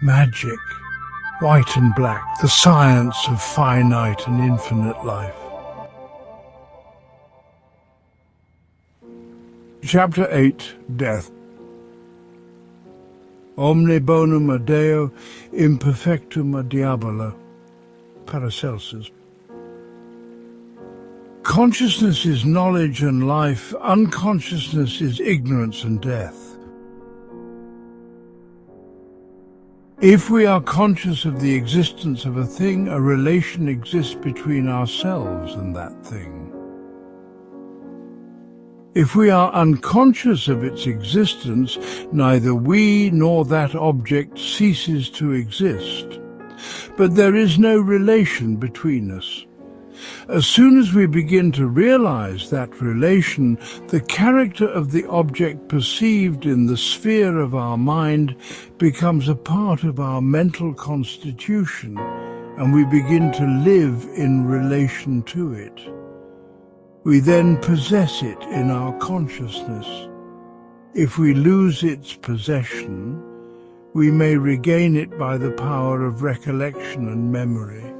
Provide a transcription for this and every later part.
magic, white and black, the science of finite and infinite life. Chapter 8, Death. Omne bonum a Deo, imperfectum a diabolo. Paracelsus. Consciousness is knowledge and life, unconsciousness is ignorance and death. If we are conscious of the existence of a thing, a relation exists between ourselves and that thing. If we are unconscious of its existence, neither we nor that object ceases to exist. But there is no relation between us. As soon as we begin to realize that relation, the character of the object perceived in the sphere of our mind becomes a part of our mental constitution, and we begin to live in relation to it. We then possess it in our consciousness. If we lose its possession, we may regain it by the power of recollection and memory.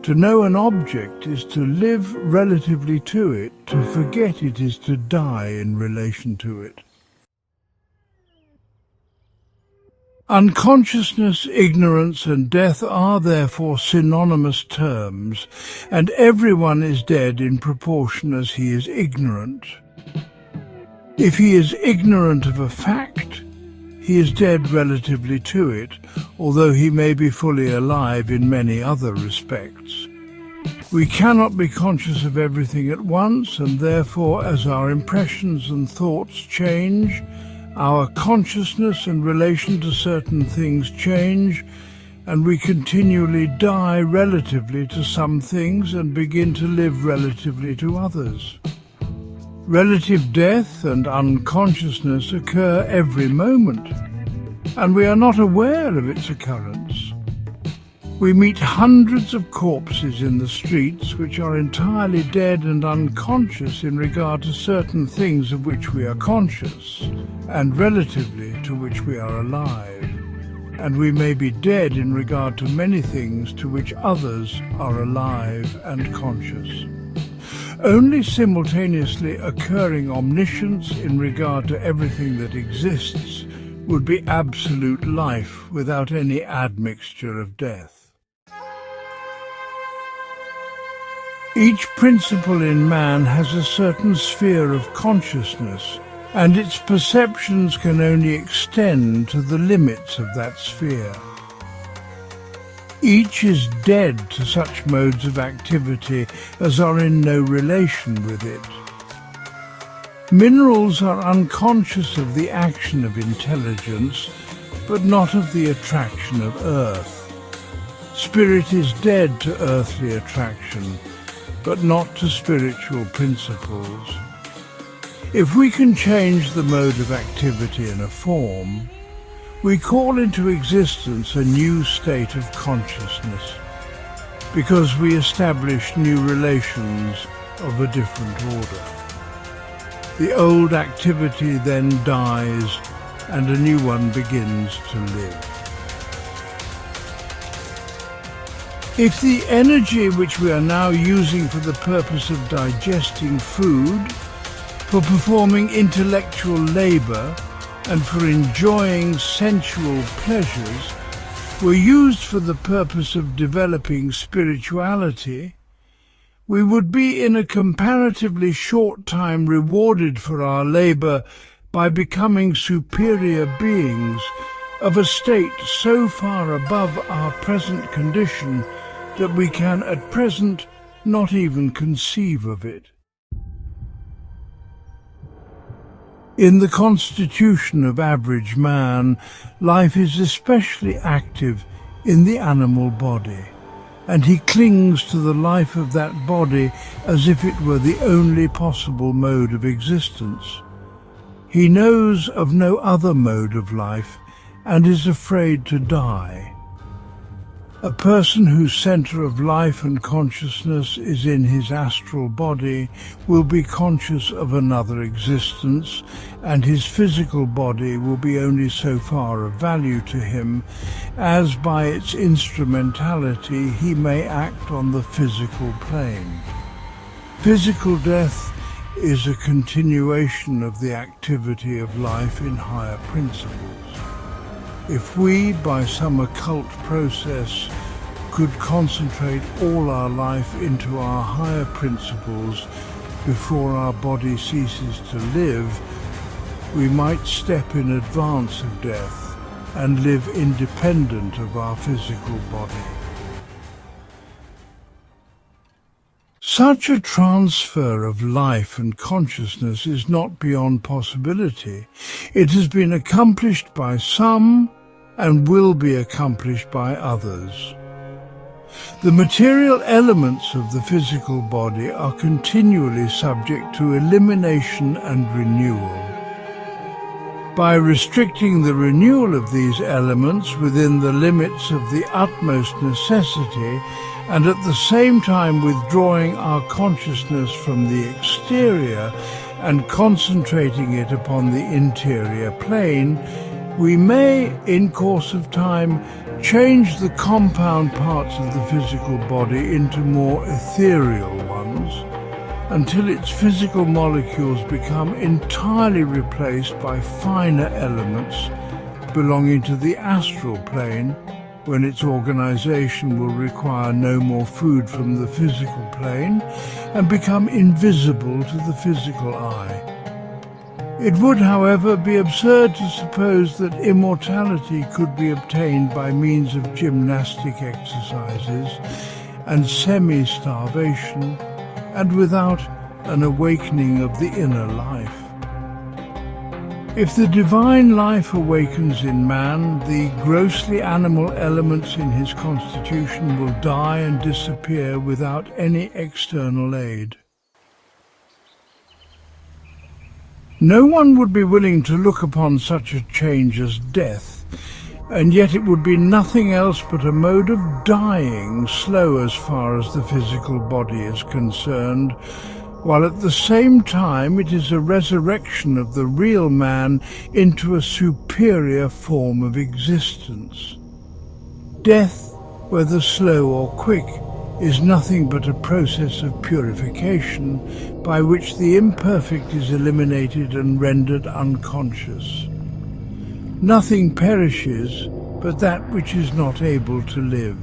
To know an object is to live relatively to it. To forget it is to die in relation to it. Unconsciousness, ignorance, and death are therefore synonymous terms, and everyone is dead in proportion as he is ignorant. If he is ignorant of a fact, he is dead relatively to it, although he may be fully alive in many other respects. We cannot be conscious of everything at once, and therefore, as our impressions and thoughts change, our consciousness and relation to certain things change, and we continually die relatively to some things and begin to live relatively to others. Relative death and unconsciousness occur every moment, and we are not aware of its occurrence. We meet hundreds of corpses in the streets which are entirely dead and unconscious in regard to certain things of which we are conscious, and relatively to which we are alive. And we may be dead in regard to many things to which others are alive and conscious. Only simultaneously occurring omniscience in regard to everything that exists would be absolute life without any admixture of death. Each principle in man has a certain sphere of consciousness, and its perceptions can only extend to the limits of that sphere. Each is dead to such modes of activity as are in no relation with it. Minerals are unconscious of the action of intelligence, but not of the attraction of earth. Spirit is dead to earthly attraction, but not to spiritual principles. If we can change the mode of activity in a form, we call into existence a new state of consciousness, because we establish new relations of a different order. The old activity then dies, and a new one begins to live. If the energy which we are now using for the purpose of digesting food, for performing intellectual labor, and for enjoying sensual pleasures were used for the purpose of developing spirituality, we would be in a comparatively short time rewarded for our labor by becoming superior beings of a state so far above our present condition that we can at present not even conceive of it. In the constitution of average man, life is especially active in the animal body, and he clings to the life of that body as if it were the only possible mode of existence. He knows of no other mode of life and is afraid to die. A person whose center of life and consciousness is in his astral body will be conscious of another existence, and his physical body will be only so far of value to him as by its instrumentality he may act on the physical plane. Physical death is a continuation of the activity of life in higher principles. If we, by some occult process, could concentrate all our life into our higher principles before our body ceases to live, we might step in advance of death and live independent of our physical body. Such a transfer of life and consciousness is not beyond possibility. It has been accomplished by some and will be accomplished by others. The material elements of the physical body are continually subject to elimination and renewal. By restricting the renewal of these elements within the limits of the utmost necessity, and at the same time withdrawing our consciousness from the exterior and concentrating it upon the interior plane, we may, in course of time, change the compound parts of the physical body into more ethereal ones, until its physical molecules become entirely replaced by finer elements belonging to the astral plane, when its organization will require no more food from the physical plane and become invisible to the physical eye. It would, however, be absurd to suppose that immortality could be obtained by means of gymnastic exercises and semi-starvation, and without an awakening of the inner life. If the divine life awakens in man, the grossly animal elements in his constitution will die and disappear without any external aid. No one would be willing to look upon such a change as death, and yet it would be nothing else but a mode of dying, slow as far as the physical body is concerned, while at the same time it is a resurrection of the real man into a superior form of existence. Death, whether slow or quick, is nothing but a process of purification by which the imperfect is eliminated and rendered unconscious. Nothing perishes but that which is not able to live.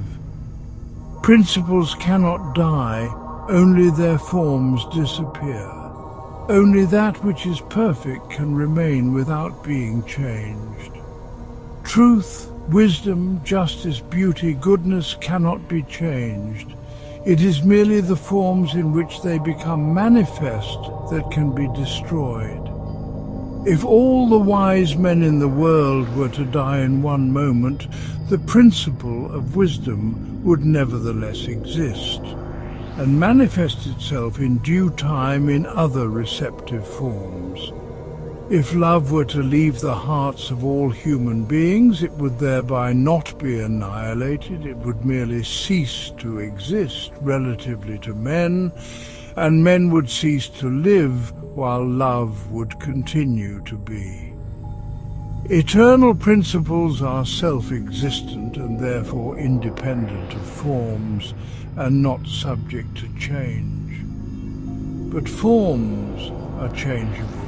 Principles cannot die, only their forms disappear. Only that which is perfect can remain without being changed. Truth, wisdom, justice, beauty, goodness cannot be changed. It is merely the forms in which they become manifest that can be destroyed. If all the wise men in the world were to die in one moment, the principle of wisdom would nevertheless exist, and manifest itself in due time in other receptive forms. If love were to leave the hearts of all human beings, it would thereby not be annihilated, it would merely cease to exist relatively to men, and men would cease to live while love would continue to be. Eternal principles are self-existent and therefore independent of forms and not subject to change. But forms are changeable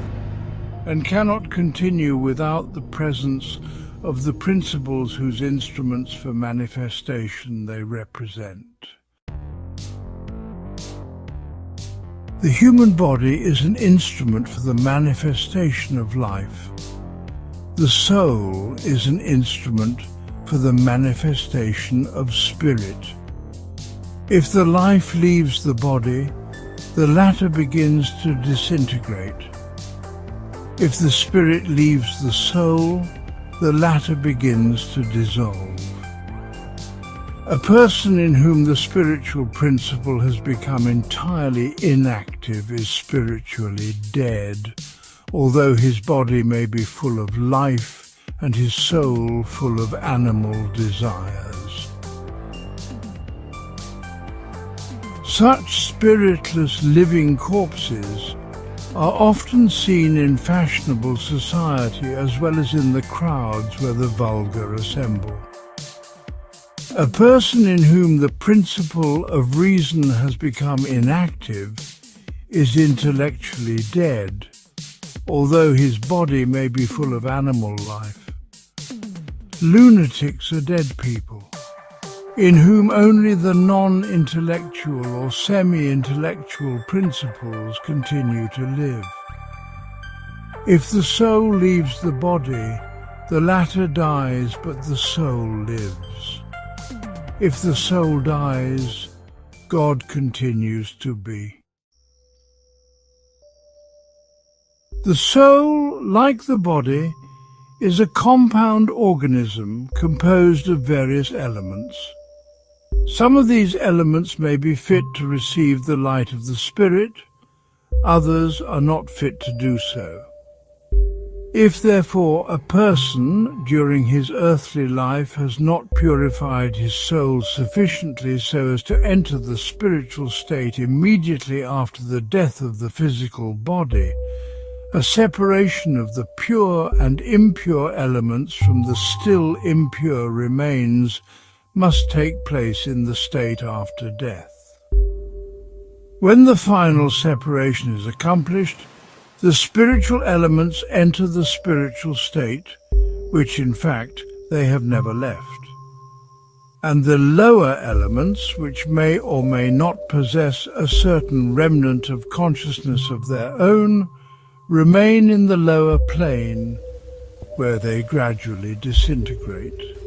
and cannot continue without the presence of the principles whose instruments for manifestation they represent. The human body is an instrument for the manifestation of life. The soul is an instrument for the manifestation of spirit. If the life leaves the body, the latter begins to disintegrate. If the spirit leaves the soul, the latter begins to dissolve. A person in whom the spiritual principle has become entirely inactive is spiritually dead, although his body may be full of life and his soul full of animal desires. Such spiritless living corpses are often seen in fashionable society as well as in the crowds where the vulgar assemble. A person in whom the principle of reason has become inactive is intellectually dead, although his body may be full of animal life. Lunatics are dead people, in whom only the non-intellectual or semi-intellectual principles continue to live. If the soul leaves the body, the latter dies, but the soul lives. If the soul dies, God continues to be. The soul, like the body, is a compound organism composed of various elements. Some of these elements may be fit to receive the light of the Spirit, others are not fit to do so. If, therefore, a person during his earthly life has not purified his soul sufficiently so as to enter the spiritual state immediately after the death of the physical body, a separation of the pure and impure elements from the still impure remains must take place in the state after death. When the final separation is accomplished, the spiritual elements enter the spiritual state, which in fact they have never left. And the lower elements, which may or may not possess a certain remnant of consciousness of their own, remain in the lower plane, where they gradually disintegrate.